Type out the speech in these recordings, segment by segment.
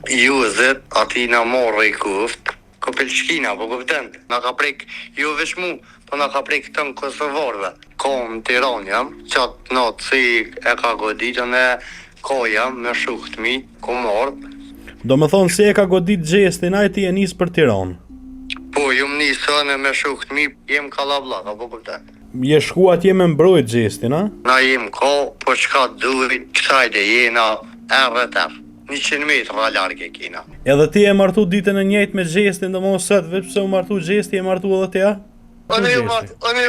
Juzet, ati na morë i kuft, Kopelshkina, po kupten, na ka prek, jo vesh mu, po na ka prek të në Kosovarve. Kom Tiran jam, qatë natë si e ka goditën e ka jam me shuhtmi, ku marë. Do më thonë si e ka godit gjestin, a ti e nisë për Tiranë? Po, ju më nisën me shuhtmi, jem Kallabllaka, po kupten. Je shku atje me mbrojt gjestin, a? Na jem ka, po qka durit, kësajde jena, erë. 100 metra largë e kina. Edhe ti e martu ditën e njëjtë me gjestin, do mos sët, veç pse u martu gjesti, e martu edhe ti, a? Unë ju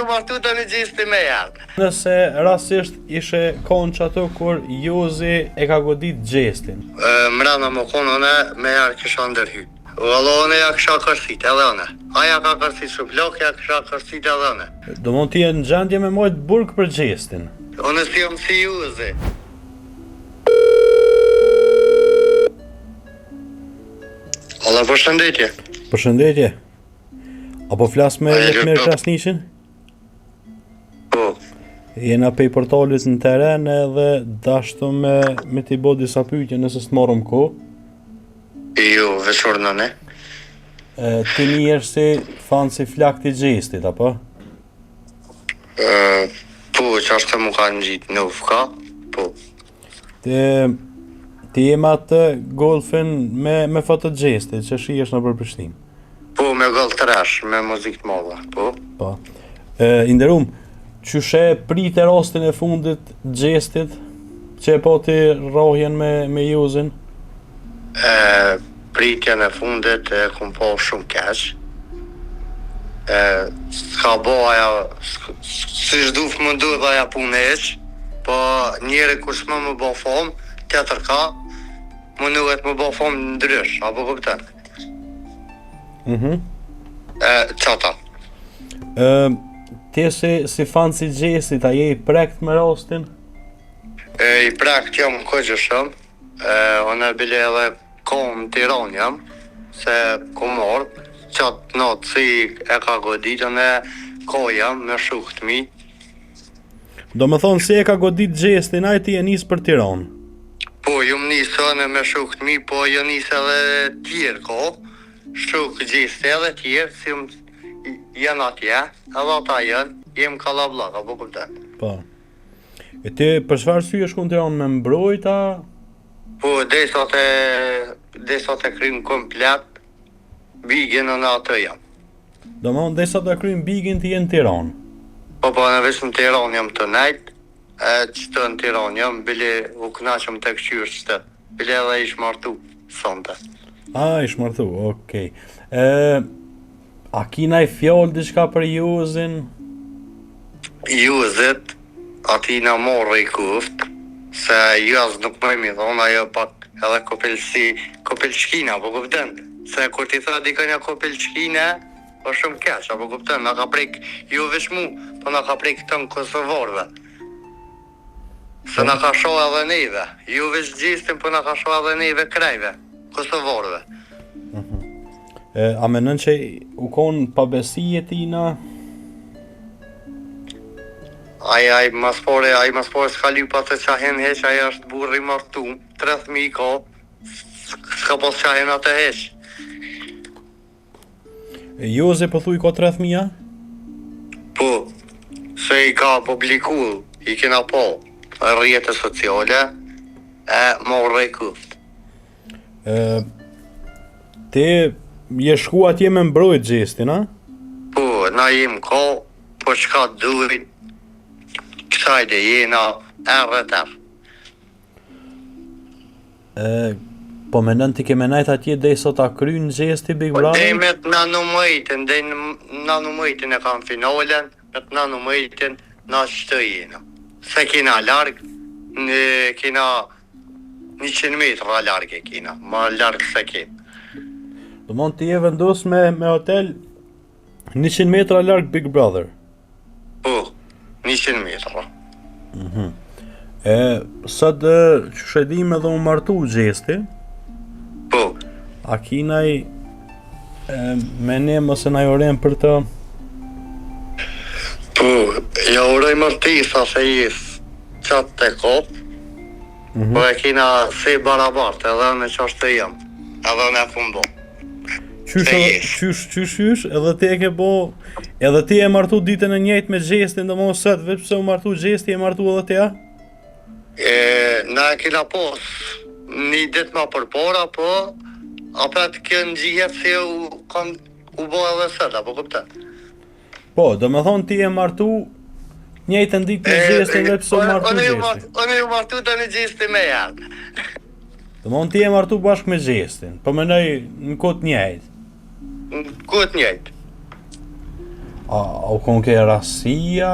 martu të në gjesti me jarë. Nëse rasisht ishe konë që ato kur Jozi e ka godit gjestin. Mrena më konë une me jarë kisha ndërhy. Valla une ja kisha kërsit edhe une. Aja ka kërsit shuplok, ja kisha kërsit edhe une. Do mund ti e në gjendje me mojt burg për gjestin. Une si jam si Jozi. Alla, përshëndetje. Përshëndetje. Apo flas me Letmir Krasnishin? Po. Jena pej portalit në teren edhe dashtu me t'i bo disa pyetje nëse s'të marrëm kohë. Jo, veshur në ne. Ti një jesh si fan si flak t'i gjestit, apo? Po, që ashtë të mu ka në gjitë në ufka, po. Ti jem atë golfin me foto gjestit, që shihesh në përpërshtim. Po, me golf të resh, me muzik të modha, po. Po. Inderum, qyshe prite rastin e fundit gjestit, që e po ti rrohjen me Juzin? Pritjen e fundit e kum po shumë keq. S'ka bo aja, si shduf më duhet aja punë eq, po njeri kur s'më më bo fom, tjetër ka, më nuhet më bo fom ndrysh, apo kupten? Qata. Ti si fan si gjestit, a je i prekt me rastin? I prekt jam këgjëshëm, unë e bile edhe kom Tiran jam, se ku marë, qatë natë si e ka goditën e ka jam me shuhtmi. Do më thonë si e ka godit gjestin, a ti e nisë për Tiranë? Po, ju më nisën me shuhtmi, po ju nisë edhe tjerë ko, shuk gjesti edhe tjerë, si janë atje, edhe ata janë, jem Kallabllaka, po kupten. Po. E ti për çfarë sy e shku në Tiranë me mbrojta? Po, desa të krym komplet, bigin në atë jam. Do më thonë desa të krym bigin ti jenë Tiranë? Po, në vesh në Tiranë jam të nejtë, qëtë në Tiranë jam, bile u knaqëm të këqyrë qëtë, bile edhe ish martu, sonte. Ish martu, okej. A kina i fjallë diçka për Juzin? Juzit, ati na morë i kuft, se jaz nuk më mi thonë, ajo pak edhe Kopelshkina, po kupten? Se kur ti tha dikënja Kopelshkina, o shumë keq, apo kupten? Na ka prek, jo vesh mu, po na ka prek të në Kosovarve. Se na ka shoh edhe neve, jo vesh gjistin, po na ka shoh edhe neve krejve, Kosovarve. A menën që u konë pabesi e tina? Ai mas pore s'ka lypa të qahen heq, ai është burri martu, 30.000 ka, s'ka pas qahen atë heq. Jozi po thuj ka 30.000? Po, se i ka publiku, i kena po, rrjetet sociale, e morë i kuft. Ti je shku atje me mbrojt gjestin, a? Po, na jem ka, po qka durit, kësajde jena erë. Po menën ti ke menajt atje dhe sot a kry në gjesti Big Brother? Demet na numëjtin e kam finalen, met na numëjtin na qëtë jena. Se kina largë, kina 100 metra largë e kina, ma largë se kina. Do mund t'i je vendos me hotel 100 metra largë Big Brother? Po, 100 metra. Sot që shedim edhe u martu gjesti? Po. A kinaj me ne mëse na jorem për të? Po, ja uroj martisa se jesë qatë të kopë, po e kina se barabartë edhe në qashtë të jam. edhe ne kum bo. Qysh, edhe ti e ke bo, edhe ti e martu ditën e njëjtë me Gjestin, do mos sot, veç pse u martu Gjesti, e martu edhe ti, a? Na e kena pos një ditë ma përpara, po apet kënë gjihet se u bo edhe sot, apo kuptat? Po, do me thonë ti e martu njëjtën ditë me Gjestin, veç pse u martu Gjesti. Unë ju martu të në Gjesti me janë. Do me thonë ti e martu bashkë me Gjestin, po menoj në kohë njëjtë. Në kohë njëjtë. U kon ke rasia?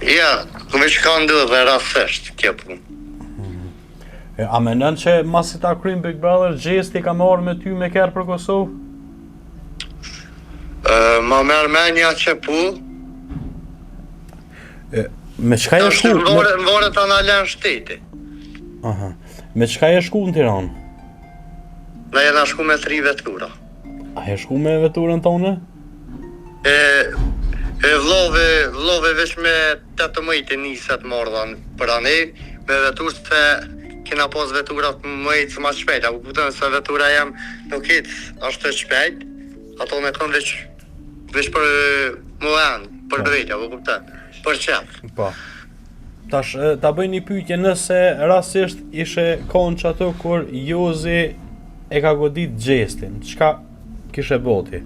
Ja, veç ka ndodhe rasisht kjo punë. A mendon që masi ta krym Big Brother, Gjesti ka marrë me ty me kerë për Kosovë? Ma merë menja që pu. Me çka je shku? Në vore të analen shteti. Aha. Me çka je shku në Tiranë? Na jena shku me 3 vetura. A je shku me veturën tonë? Vllove veç me 18 niset mordhan për ane, me veturë se kena pas veturat më ecë ma shpejt, apo kupton se vetura jam nuk ecë ashtë të shpejt, ato me kanë veç për muan, për drejt, apo kupton, për qef. Po. Tash ta bëj një pyetje, nëse rastisht ishe konë që ato kur Jozi e ka godit Gjestin, çka kishe boti?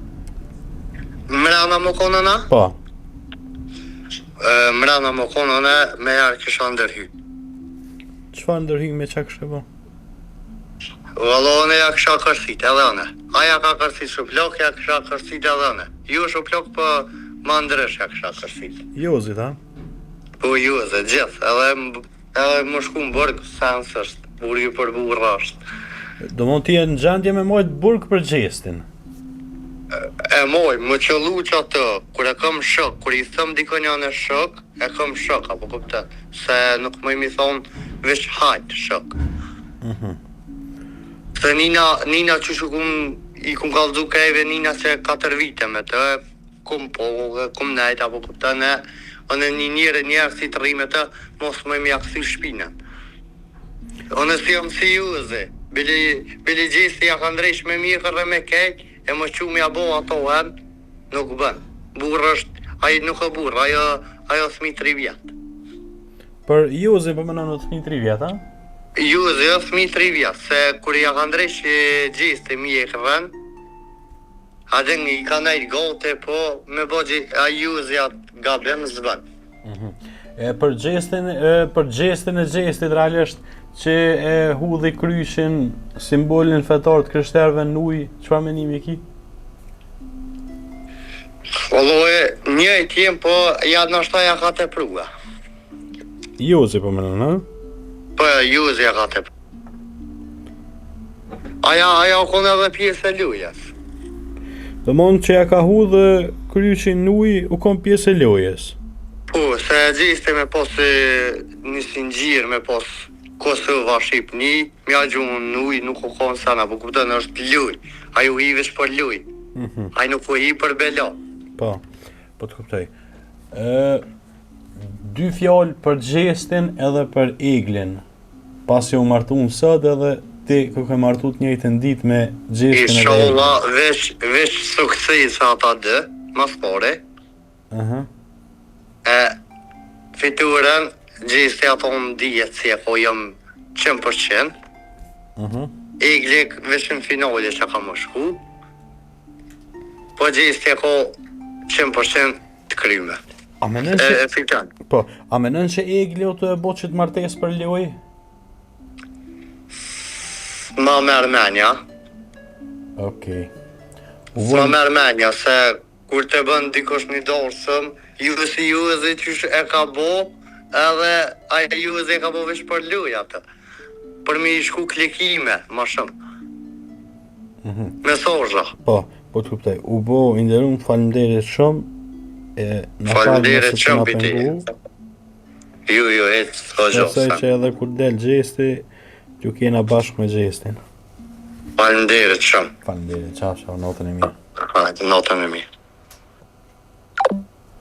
Mrena më konëna? Po. Mrena më konëna me jarë kisha ndërhy. Çfarë ndërhy me çka kishe bo? Vallone ja kisha kërsit edhe one. Aja ka kërsit shuplok, ja kisha kërsit edhe one. Ju shuplok po ma ndrysh ja kisha kërsit. Jozi, ta? Po Jozi, gjithë, edhe më shku në burg, sens është, burgi për burra është. Do mund t'je në gjendje me mojt burg për Gjestin. E moj, më qëllu që atë, kur e kam shok, kur i thëm diko një në shok, e kam shok, apo kuptat, se nuk më imi thonë veç hajtë shok. Se Nina që i kum kallëzu kajve Nina se 4 vite me të, kum nejt, apo kuptat, në një njerë si të rime të, mos më imi aksi shpinën. Në si jam si Jozi, bili Gjesti ja ka ndrejsh me mirë dhe me kejt, e më që mja bo ato hen, nuk bën. Burë është, ajo nuk e burë, ajo thmi 3 vjetë. Për Jozi për mëna në thmi 3 vjetë, a? Jozi është thmi 3 vjetë, se kur ja ka ndresh Gjesti mi e këven, a dhe i ka nejt gote, po me bo Jozi atë gabem zbën. Për Gjestin e Gjestit realisht, që e hudhi kryshin simbolin fetar të krishterëve në ujë, çfarë menimi ki? Valloje, njëjt jem, po ja nështë ja ka të prua. Jozi po menon, ha? Po Jozi ja ka të prua. Aja o kone edhe pjesë e lujes. Do mund që ja ka hudhë kryshin në ujë, u kon pjesë e lujes. Po, se Gjesti me pos një singjir, me pos Kosova, Shqipni, mja gjumë në ujë nuk u konë sana, po kuptën është luj, ajo i vesh për luj, ajo nuk u i për bela. Po të kuptoj. 2 fjalë për Gjestin edhe për Eglin, pasi u martu në sot edhe ti ku ke martu të njëjtën ditë me Gjestin edhe Eglin. Inshallah, veç sukses ata dë, mas pare. Fiturën, Gjesti ato më dijet si e ko jam 100%. Egli veç në finale që ka më shku. Po Gjesti e ko 100% të kryme. A menen që Egli o të e bo që të martes për loj? Ma merë menja. Okej. Ma merë menja, se kur të bën dikosh një dorsëm, Jozi që e ka bo, edhe aja Jozi e ka bo vesh për luj atë. Për mi shku klikime, ma shumë. Mesazha. Po të kuptoj. U bo inderum, faleminderit shumë. Faleminderit shumë për ti. Jo, s'ka gjosa. Besoj që edhe kur del Gjesti, ju kena bashkë me Gjestin. Faleminderit shumë. Faleminderit, qafsha, notën e mirë. Notën e mirë.